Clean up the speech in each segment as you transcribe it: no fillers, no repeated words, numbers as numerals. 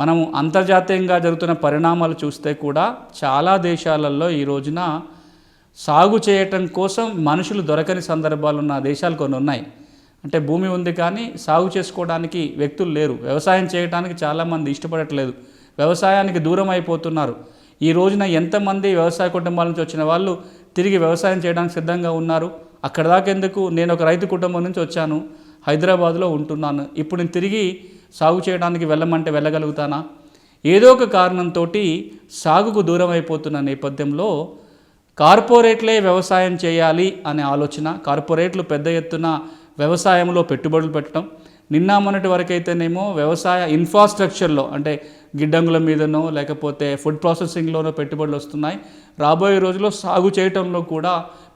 మనము అంతర్జాతీయంగా జరుగుతున్న పరిణామాలు చూస్తే కూడా చాలా దేశాలలో ఈ రోజున సాగు చేయటం కోసం మనుషులు దొరకని సందర్భాలు ఉన్న దేశాలు కొన్ని ఉన్నాయి. అంటే భూమి ఉంది కానీ సాగు చేసుకోవడానికి వ్యక్తులు లేరు. వ్యవసాయం చేయడానికి చాలామంది ఇష్టపడట్లేదు. వ్యవసాయానికి దూరం అయిపోతున్నారు. ఈ రోజున ఎంతమంది వ్యవసాయ కుటుంబాల నుంచి వచ్చిన వాళ్ళు తిరిగి వ్యవసాయం చేయడానికి సిద్ధంగా ఉన్నారు. అక్కడ దాకా ఎందుకు, నేను ఒక రైతు కుటుంబం నుంచి వచ్చాను, హైదరాబాద్లో ఉంటున్నాను, ఇప్పుడు నేను తిరిగి సాగు చేయడానికి వెళ్ళమంటే వెళ్ళగలుగుతానా? ఏదో ఒక కారణంతో సాగుకు దూరం అయిపోతున్న నేపథ్యంలో కార్పొరేట్లే వ్యవసాయం చేయాలి అనే ఆలోచన, కార్పొరేట్లు పెద్ద ఎత్తున వ్యవసాయంలో పెట్టుబడులు పెట్టడం, నిన్న మొన్నటి వరకైతేనేమో వ్యవసాయ ఇన్ఫ్రాస్ట్రక్చర్లో అంటే గిడ్డంగుల మీదనో లేకపోతే ఫుడ్ ప్రాసెసింగ్లోనో పెట్టుబడులు వస్తున్నాయి. రాబోయే రోజుల్లో సాగు చేయటంలో కూడా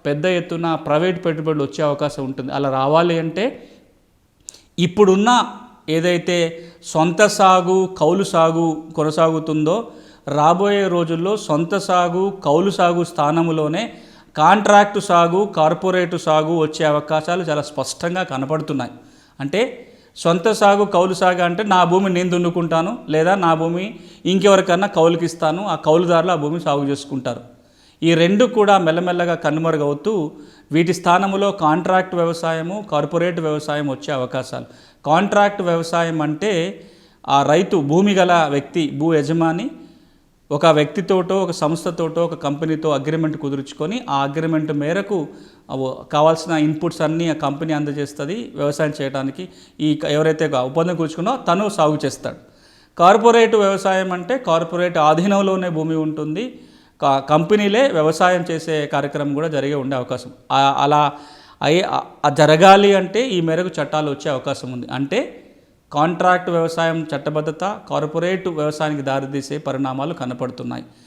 పెద్ద ఎత్తున ప్రైవేట్ పెట్టుబడులు వచ్చే అవకాశం ఉంటుంది. అలా రావాలి అంటే ఇప్పుడున్న ఏదైతే సొంత సాగు కౌలు సాగు కొనసాగుతుందో రాబోయే రోజుల్లో సొంత సాగు కౌలు సాగు స్థానంలోనే కాంట్రాక్టు సాగు కార్పొరేటు సాగు వచ్చే అవకాశాలు చాలా స్పష్టంగా కనపడుతున్నాయి. అంటే సొంత సాగు కౌలు సాగు అంటే నా భూమి నేను దున్నుకుంటాను, లేదా నా భూమి ఇంకెవరికన్నా కౌలుకి ఇస్తాను, ఆ కౌలుదారులు ఆ భూమి సాగు చేసుకుంటారు. ఈ రెండు కూడా మెల్లమెల్లగా కనుమరుగవుతూ వీటి స్థానంలో కాంట్రాక్ట్ వ్యవసాయము కార్పొరేట్ వ్యవసాయం వచ్చే అవకాశాలు. కాంట్రాక్ట్ వ్యవసాయం అంటే ఆ రైతు భూమి గల వ్యక్తి భూ యజమాని ఒక వ్యక్తితోటో ఒక సంస్థతోటో ఒక కంపెనీతో అగ్రిమెంట్ కుదుర్చుకొని ఆ అగ్రిమెంట్ మేరకు కావాల్సిన ఇన్పుట్స్ అన్నీ ఆ కంపెనీ అందజేస్తుంది వ్యవసాయం చేయడానికి. ఎవరైతే ఒప్పందం కూర్చుకున్నో తను సాగు చేస్తాడు. కార్పొరేట్ వ్యవసాయం అంటే కార్పొరేట్ ఆధీనంలోనే భూమి ఉంటుంది, కంపెనీలే వ్యవసాయం చేసే కార్యక్రమం కూడా జరిగే ఉండే అవకాశం. అలా జరగాలి అంటే ఈ మేరకు చట్టాలు వచ్చే అవకాశం ఉంది. అంటే కాంట్రాక్ట్ వ్యవసాయం చట్టబద్ధత కార్పొరేట్ వ్యవసాయానికి దారితీసే పరిణామాలు కనపడుతున్నాయి.